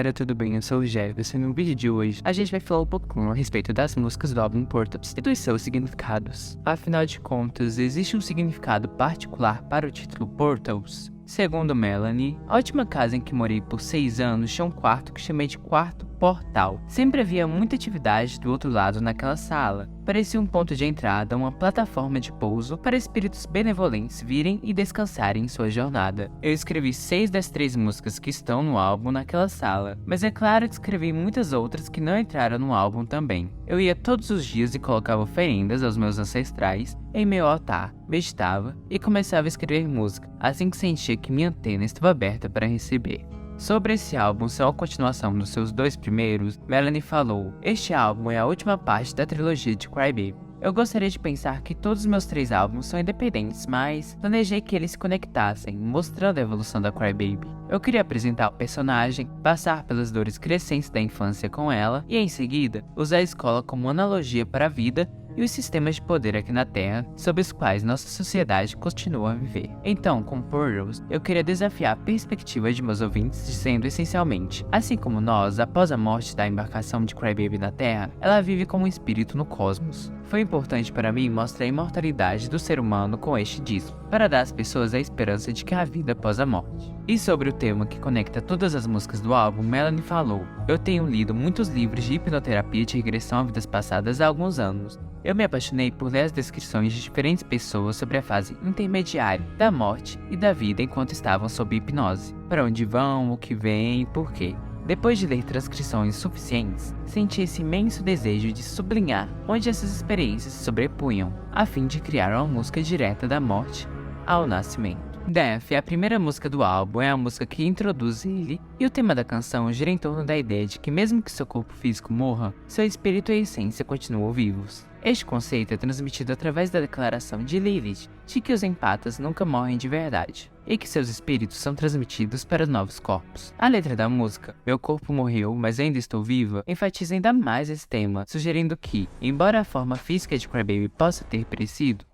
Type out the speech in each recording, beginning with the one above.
galera, tudo bem? Eu sou o Jefferson e no vídeo de hoje a gente vai falar um pouquinho a respeito das músicas do álbum Portals e dos seus significados. Afinal de contas, existe um significado particular para o título Portals? Segundo Melanie, a última casa em que morei por 6 anos tinha um quarto que chamei de quarto portal. Sempre havia muita atividade do outro lado naquela sala. Parecia um ponto de entrada, uma plataforma de pouso para espíritos benevolentes virem e descansarem em sua jornada. Eu escrevi 6 das 3 músicas que estão no álbum naquela sala, mas é claro que escrevi muitas outras que não entraram no álbum também. Eu ia todos os dias e colocava oferendas aos meus ancestrais em meu altar, meditava e começava a escrever música, assim que sentia que minha antena estava aberta para receber. Sobre esse álbum ser uma continuação dos seus 2 primeiros, Melanie falou: "Este álbum é a última parte da trilogia de Crybaby. Eu gostaria de pensar que todos os meus 3 álbuns são independentes, mas planejei que eles se conectassem, mostrando a evolução da Crybaby. Eu queria apresentar o personagem, passar pelas dores crescentes da infância com ela e, em seguida, usar a escola como analogia para a vida e os sistemas de poder aqui na Terra, sob os quais nossa sociedade continua a viver. Então, com Portals, eu queria desafiar a perspectiva de meus ouvintes, dizendo essencialmente: assim como nós, após a morte da embarcação de Crybaby na Terra, ela vive como um espírito no cosmos. Foi importante para mim mostrar a imortalidade do ser humano com este disco, para dar às pessoas a esperança de que há vida após a morte." E sobre o tema que conecta todas as músicas do álbum, Melanie falou: "Eu tenho lido muitos livros de hipnoterapia de regressão a vidas passadas há alguns anos. Eu me apaixonei por ler as descrições de diferentes pessoas sobre a fase intermediária da morte e da vida enquanto estavam sob hipnose. Para onde vão, o que vem e por quê. Depois de ler transcrições suficientes, senti esse imenso desejo de sublinhar onde essas experiências se sobrepunham, a fim de criar uma música direta da morte ao nascimento." Death, a primeira música do álbum, é a música que introduz ele, e o tema da canção gira em torno da ideia de que mesmo que seu corpo físico morra, seu espírito e a essência continuam vivos. Este conceito é transmitido através da declaração de Lilith de que os empatas nunca morrem de verdade, e que seus espíritos são transmitidos para novos corpos. A letra da música, "Meu corpo morreu, mas ainda estou viva", enfatiza ainda mais esse tema, sugerindo que, embora a forma física de Crybaby possa ter perecido,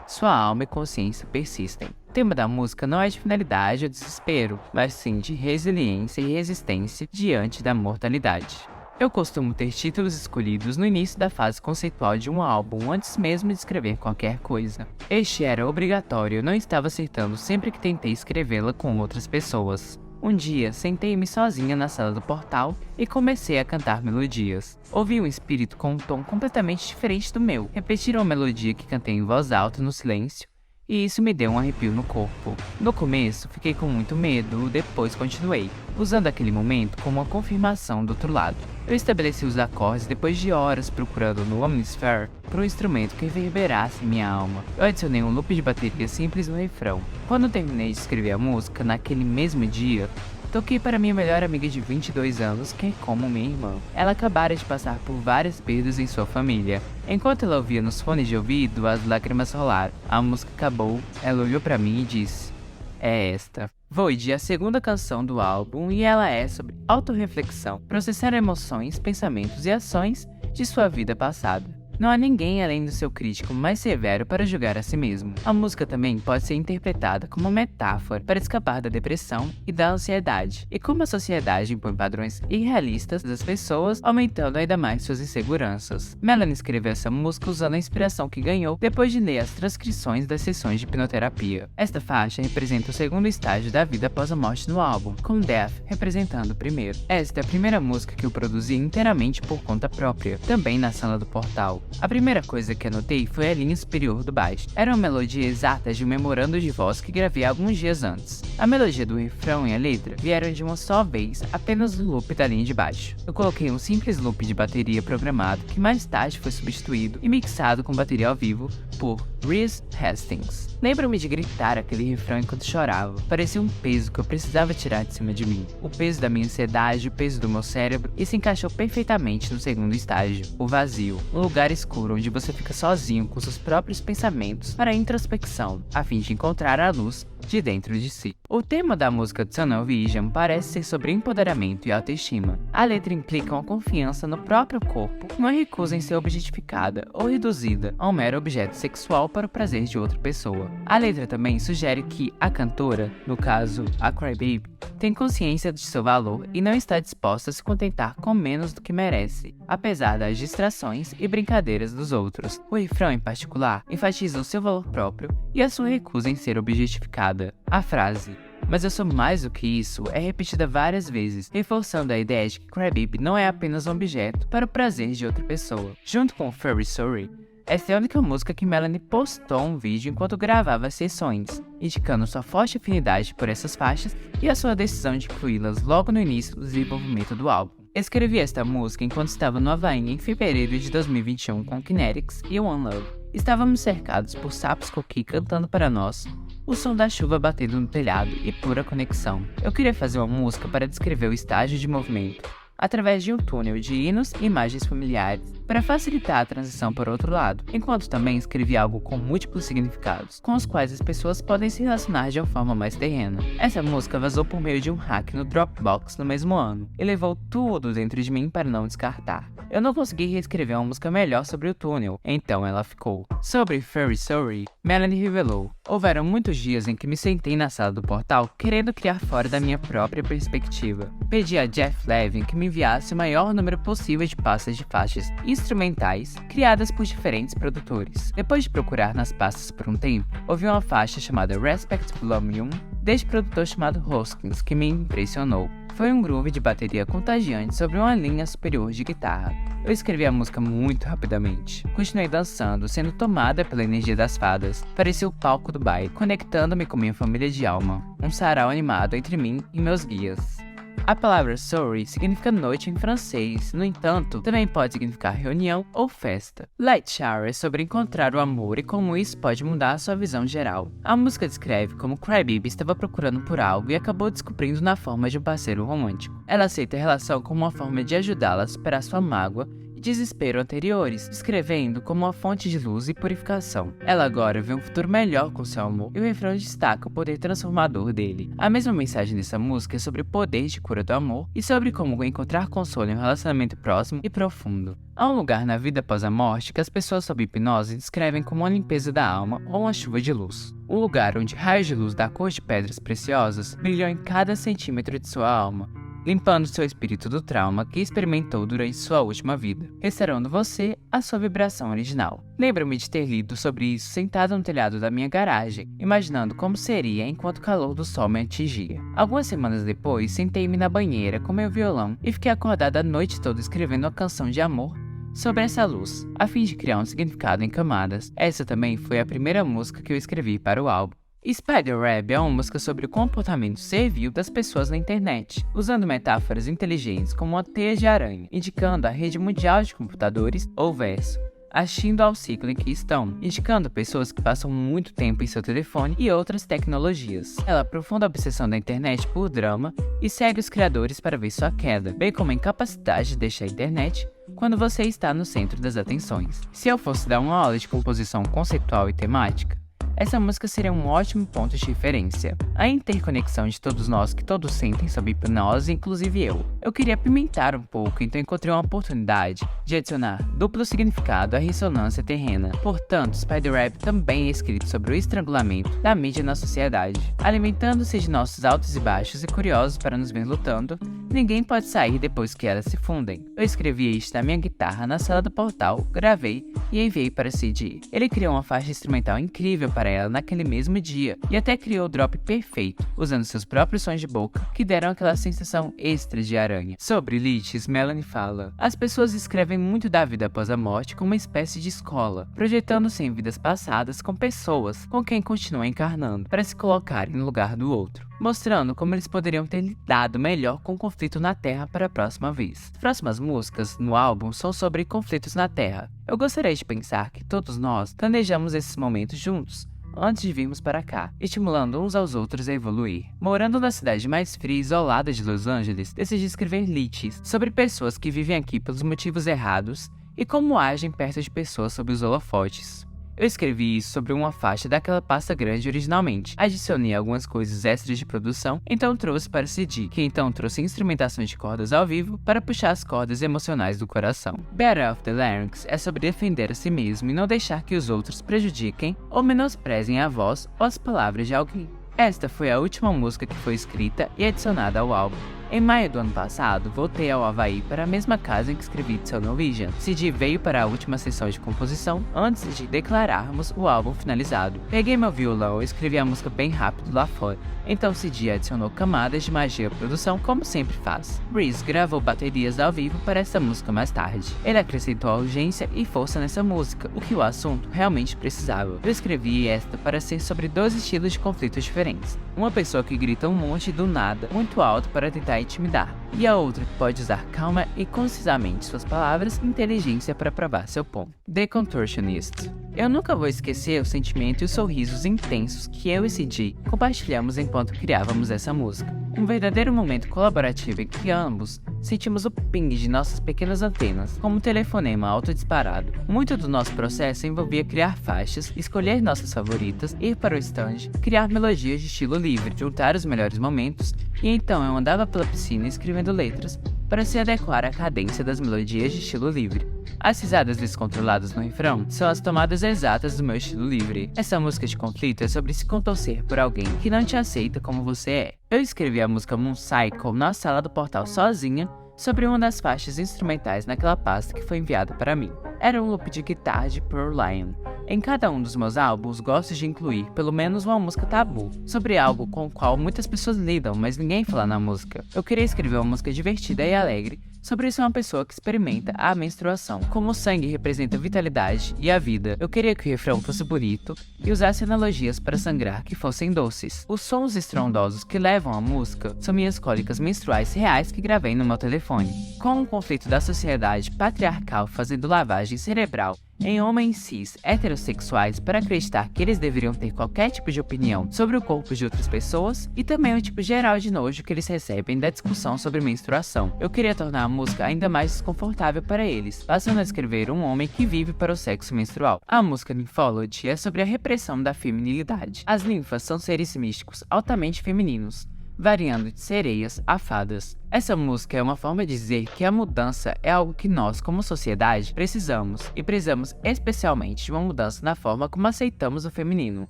sua alma e consciência persistem. O tema da música não é de finalidade ou desespero, mas sim de resiliência e resistência diante da mortalidade. Eu costumo ter títulos escolhidos no início da fase conceitual de um álbum antes mesmo de escrever qualquer coisa. Este era obrigatório e eu não estava acertando sempre que tentei escrevê-la com outras pessoas. Um dia, sentei-me sozinha na sala do portal e comecei a cantar melodias. Ouvi um espírito com um tom completamente diferente do meu repetir uma melodia que cantei em voz alta no silêncio, e isso me deu um arrepio no corpo. No começo, fiquei com muito medo, depois continuei, usando aquele momento como uma confirmação do outro lado. Eu estabeleci os acordes depois de horas procurando no Omnisphere por um instrumento que reverberasse minha alma. Eu adicionei um loop de bateria simples no refrão. Quando terminei de escrever a música, naquele mesmo dia, toquei para minha melhor amiga de 22 anos, que é como minha irmã. Ela acabara de passar por várias perdas em sua família. Enquanto ela ouvia nos fones de ouvido, as lágrimas rolaram. A música acabou, ela olhou para mim e disse: "É esta." Void é a segunda canção do álbum e ela é sobre autorreflexão, processar emoções, pensamentos e ações de sua vida passada. Não há ninguém além do seu crítico mais severo para julgar a si mesmo. A música também pode ser interpretada como uma metáfora para escapar da depressão e da ansiedade, e como a sociedade impõe padrões irrealistas das pessoas, aumentando ainda mais suas inseguranças. Melanie escreveu essa música usando a inspiração que ganhou depois de ler as transcrições das sessões de hipnoterapia. Esta faixa representa o segundo estágio da vida após a morte no álbum, com Death representando o primeiro. Esta é a primeira música que eu produzi inteiramente por conta própria, também na sala do portal. A primeira coisa que anotei foi a linha superior do baixo. Era uma melodia exata de um memorando de voz que gravei alguns dias antes. A melodia do refrão e a letra vieram de uma só vez, apenas no loop da linha de baixo. Eu coloquei um simples loop de bateria programado que mais tarde foi substituído e mixado com bateria ao vivo por Reese Hastings. Lembro-me de gritar aquele refrão enquanto chorava. Parecia um peso que eu precisava tirar de cima de mim. O peso da minha ansiedade, o peso do meu cérebro, e se encaixou perfeitamente no segundo estágio, o vazio. Um lugar escuro onde você fica sozinho com seus próprios pensamentos para a introspecção, a fim de encontrar a luz de dentro de si. O tema da música Tunnel Vision parece ser sobre empoderamento e autoestima. A letra implica uma confiança no próprio corpo, uma recusa em ser objetificada ou reduzida a um mero objeto sexual para o prazer de outra pessoa. A letra também sugere que a cantora, no caso a Crybaby, tem consciência de seu valor e não está disposta a se contentar com menos do que merece, apesar das distrações e brincadeiras dos outros. O refrão, em particular, enfatiza o seu valor próprio e a sua recusa em ser objetificada. A frase "mas eu sou mais do que isso" é repetida várias vezes, reforçando a ideia de que Crybaby não é apenas um objeto para o prazer de outra pessoa. Junto com Very Sorry, essa é a única música que Melanie postou um vídeo enquanto gravava as sessões, indicando sua forte afinidade por essas faixas e a sua decisão de incluí-las logo no início do desenvolvimento do álbum. Escrevi esta música enquanto estava no Havaí em fevereiro de 2021 com Kinetics e One Love. Estávamos cercados por sapos coqui cantando para nós, o som da chuva batendo no telhado e pura conexão. Eu queria fazer uma música para descrever o estágio de movimento, através de um túnel de hinos e imagens familiares, para facilitar a transição para o outro lado, enquanto também escrevi algo com múltiplos significados, com os quais as pessoas podem se relacionar de uma forma mais terrena. Essa música vazou por meio de um hack no Dropbox no mesmo ano, e levou tudo dentro de mim para não descartar. Eu não consegui reescrever uma música melhor sobre o túnel, então ela ficou. Sobre Very Sorry, Melanie revelou: houveram muitos dias em que me sentei na sala do portal querendo criar fora da minha própria perspectiva. Pedi a Jeff Levin que me enviasse o maior número possível de pastas de faixas instrumentais criadas por diferentes produtores. Depois de procurar nas pastas por um tempo, ouvi uma faixa chamada Respect Volume 1 deste produtor chamado Hoskins que me impressionou. Foi um groove de bateria contagiante sobre uma linha superior de guitarra. Eu escrevi a música muito rapidamente. Continuei dançando, sendo tomada pela energia das fadas. Parecia o palco do baile, conectando-me com minha família de alma. Um sarau animado entre mim e meus guias. A palavra sorry significa noite em francês, no entanto, também pode significar reunião ou festa. Light Shower é sobre encontrar o amor e como isso pode mudar a sua visão geral. A música descreve como Crybaby estava procurando por algo e acabou descobrindo na forma de um parceiro romântico. Ela aceita a relação como uma forma de ajudá-la a superar sua mágoa e desespero anteriores, descrevendo como uma fonte de luz e purificação. Ela agora vê um futuro melhor com seu amor e o refrão destaca o poder transformador dele. A mesma mensagem dessa música é sobre o poder de cura do amor e sobre como encontrar consolo em um relacionamento próximo e profundo. Há um lugar na vida após a morte que as pessoas sob hipnose descrevem como uma limpeza da alma ou uma chuva de luz. Um lugar onde raios de luz da cor de pedras preciosas brilham em cada centímetro de sua alma, limpando seu espírito do trauma que experimentou durante sua última vida, restaurando você a sua vibração original. Lembro-me de ter lido sobre isso sentado no telhado da minha garagem, imaginando como seria enquanto o calor do sol me atingia. Algumas semanas depois, sentei-me na banheira com meu violão e fiquei acordada a noite toda escrevendo uma canção de amor sobre essa luz, a fim de criar um significado em camadas. Essa também foi a primeira música que eu escrevi para o álbum. Spiderweb é uma música sobre o comportamento servil das pessoas na internet, usando metáforas inteligentes como uma teia de aranha, indicando a rede mundial de computadores ou verso, agindo ao ciclo em que estão, indicando pessoas que passam muito tempo em seu telefone e outras tecnologias. Ela aprofunda a obsessão da internet por drama e segue os criadores para ver sua queda, bem como a incapacidade de deixar a internet quando você está no centro das atenções. Se eu fosse dar uma aula de composição conceitual e temática, essa música seria um ótimo ponto de referência. A interconexão de todos nós que todos sentem sob hipnose, inclusive eu. Eu queria apimentar um pouco, então encontrei uma oportunidade de adicionar duplo significado à ressonância terrena. Portanto, Spiderweb também é escrito sobre o estrangulamento da mídia na sociedade. Alimentando-se de nossos altos e baixos e curiosos para nos ver lutando, ninguém pode sair depois que elas se fundem. Eu escrevi isto na minha guitarra na sala do portal, gravei e enviei para CD. Ele criou uma faixa instrumental incrível para ela naquele mesmo dia e até criou o drop perfeito, usando seus próprios sons de boca que deram aquela sensação extra de aranha. Sobre Lichess, Melanie fala: as pessoas escrevem muito da vida após a morte como uma espécie de escola, projetando-se em vidas passadas com pessoas com quem continuam encarnando, para se colocarem no lugar do outro, mostrando como eles poderiam ter lidado melhor com o conflito na Terra para a próxima vez. As próximas músicas no álbum são sobre conflitos na Terra. Eu gostaria de pensar que todos nós planejamos esses momentos juntos, antes de virmos para cá, estimulando uns aos outros a evoluir. Morando na cidade mais fria e isolada de Los Angeles, decidi escrever Lichess sobre pessoas que vivem aqui pelos motivos errados e como agem perto de pessoas sob os holofotes. Eu escrevi isso sobre uma faixa daquela pasta grande originalmente, adicionei algumas coisas extras de produção, então trouxe para CD, que então trouxe instrumentações de cordas ao vivo para puxar as cordas emocionais do coração. Battle of the Larynx é sobre defender a si mesmo e não deixar que os outros prejudiquem ou menosprezem a voz ou as palavras de alguém. Esta foi a última música que foi escrita e adicionada ao álbum. Em maio do ano passado, voltei ao Havaí para a mesma casa em que escrevi Tunnel Vision. CD veio para a última sessão de composição antes de declararmos o álbum finalizado. Peguei meu violão e escrevi a música bem rápido lá fora. Então CD adicionou camadas de magia à produção, como sempre faz. Breeze gravou baterias ao vivo para essa música mais tarde. Ele acrescentou a urgência e força nessa música, o que o assunto realmente precisava. Eu escrevi esta para ser sobre 2 estilos de conflitos diferentes. Uma pessoa que grita um monte do nada, muito alto para tentar intimidar, e a outra que pode usar calma e concisamente suas palavras e inteligência para provar seu ponto. The Contortionist. Eu nunca vou esquecer o sentimento e os sorrisos intensos que eu e CD compartilhamos enquanto criávamos essa música. Um verdadeiro momento colaborativo em que ambos sentimos o ping de nossas pequenas antenas, como um telefonema autodisparado. Muito do nosso processo envolvia criar faixas, escolher nossas favoritas, ir para o stand, criar melodias de estilo livre, juntar os melhores momentos, e então eu andava pela piscina escrevendo letras para se adequar à cadência das melodias de estilo livre. As risadas descontroladas no refrão são as tomadas exatas do meu estilo livre. Essa música de conflito é sobre se contorcer por alguém que não te aceita como você é. Eu escrevi a música Moon Cycle na sala do portal sozinha, sobre uma das faixas instrumentais naquela pasta que foi enviada para mim. Era um loop de guitarra de Pearl Lion. Em cada um dos meus álbuns, gosto de incluir pelo menos uma música tabu, sobre algo com o qual muitas pessoas lidam, mas ninguém fala na música. Eu queria escrever uma música divertida e alegre, sobre ser uma pessoa que experimenta a menstruação. Como o sangue representa a vitalidade e a vida, eu queria que o refrão fosse bonito e usasse analogias para sangrar que fossem doces. Os sons estrondosos que levam a música são minhas cólicas menstruais reais que gravei no meu telefone. Com o conflito da sociedade patriarcal fazendo lavagem cerebral em homens cis heterossexuais para acreditar que eles deveriam ter qualquer tipo de opinião sobre o corpo de outras pessoas, e também o tipo geral de nojo que eles recebem da discussão sobre menstruação. Eu queria tornar a música ainda mais desconfortável para eles, passando a escrever um homem que vive para o sexo menstrual. A música Nymphology é sobre a repressão da feminilidade. As ninfas são seres místicos altamente femininos, variando de sereias a fadas. Essa música é uma forma de dizer que a mudança é algo que nós, como sociedade, precisamos, e precisamos especialmente de uma mudança na forma como aceitamos o feminino.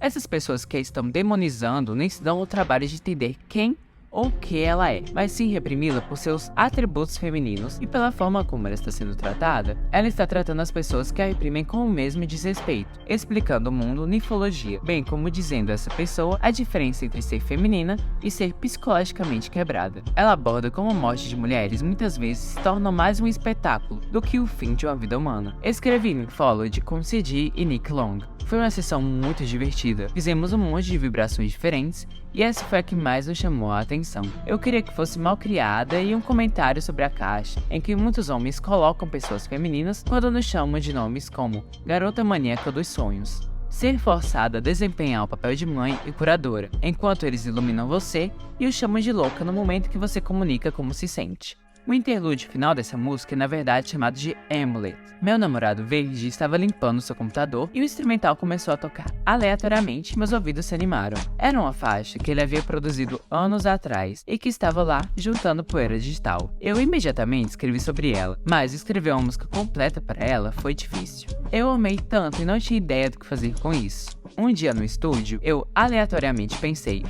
Essas pessoas que a estão demonizando nem se dão o trabalho de entender quem ou o que ela é, mas sim reprimi-la por seus atributos femininos e pela forma como ela está sendo tratada. Ela está tratando as pessoas que a reprimem com o mesmo desrespeito, explicando o mundo nifologia, bem como dizendo a essa pessoa a diferença entre ser feminina e ser psicologicamente quebrada. Ela aborda como a morte de mulheres muitas vezes se torna mais um espetáculo do que o fim de uma vida humana. Escrevi Nymphology com CD e Nick Long. Foi uma sessão muito divertida, fizemos um monte de vibrações diferentes e essa foi a que mais nos chamou a atenção. Eu queria que fosse mal criada e um comentário sobre a caixa, em que muitos homens colocam pessoas femininas quando nos chamam de nomes como garota maníaca dos sonhos. Ser forçada a desempenhar o papel de mãe e curadora, enquanto eles iluminam você e o chamam de louca no momento que você comunica como se sente. O interlúdio final dessa música é na verdade chamado de Amulet. Meu namorado verde estava limpando seu computador e o instrumental começou a tocar aleatoriamente e meus ouvidos se animaram. Era uma faixa que ele havia produzido anos atrás e que estava lá juntando poeira digital. Eu imediatamente escrevi sobre ela, mas escrever uma música completa para ela foi difícil. Eu amei tanto e não tinha ideia do que fazer com isso. Um dia no estúdio, eu aleatoriamente pensei,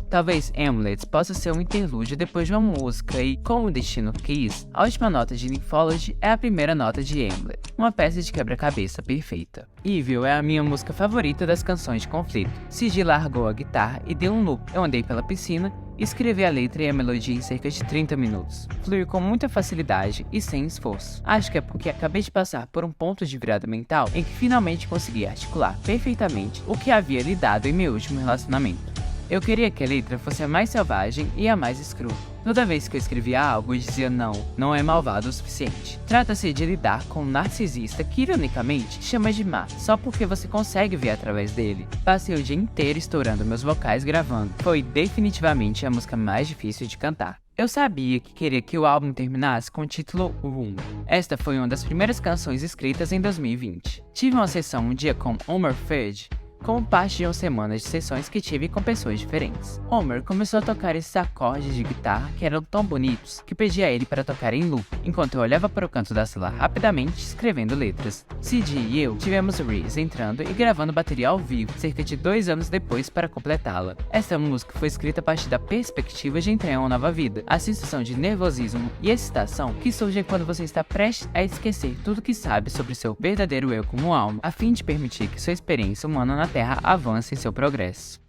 talvez Amulet possa ser um interlúdio depois de uma música e, como o destino quis, a última nota de Nymphology é a primeira nota de Amulet, uma peça de quebra-cabeça perfeita. Evil é a minha música favorita das canções de conflito. CD largou a guitarra e deu um loop. Eu andei pela piscina, escrevi a letra e a melodia em cerca de 30 minutos. Fluiu com muita facilidade e sem esforço. Acho que é porque acabei de passar por um ponto de virada mental em que finalmente consegui articular perfeitamente o que havia lidado em meu último relacionamento. Eu queria que a letra fosse a mais selvagem e a mais escrota. Toda vez que eu escrevia algo, eu dizia não é malvado o suficiente. Trata-se de lidar com um narcisista que, ironicamente, chama de má, só porque você consegue ver através dele. Passei o dia inteiro estourando meus vocais gravando. Foi definitivamente a música mais difícil de cantar. Eu sabia que queria que o álbum terminasse com o título Room. Esta foi uma das primeiras canções escritas em 2020. Tive uma sessão um dia com Homer Fudge, como parte de uma semana de sessões que tive com pessoas diferentes. Homer começou a tocar esses acordes de guitarra que eram tão bonitos que pedi a ele para tocar em loop, enquanto eu olhava para o canto da sala rapidamente escrevendo letras. Cid e eu tivemos Reese entrando e gravando bateria ao vivo cerca de 2 anos depois para completá-la. Essa música foi escrita a partir da perspectiva de entrar em uma nova vida, a sensação de nervosismo e excitação que surge quando você está prestes a esquecer tudo que sabe sobre seu verdadeiro eu como alma, a fim de permitir que sua experiência humana na Terra avance em seu progresso.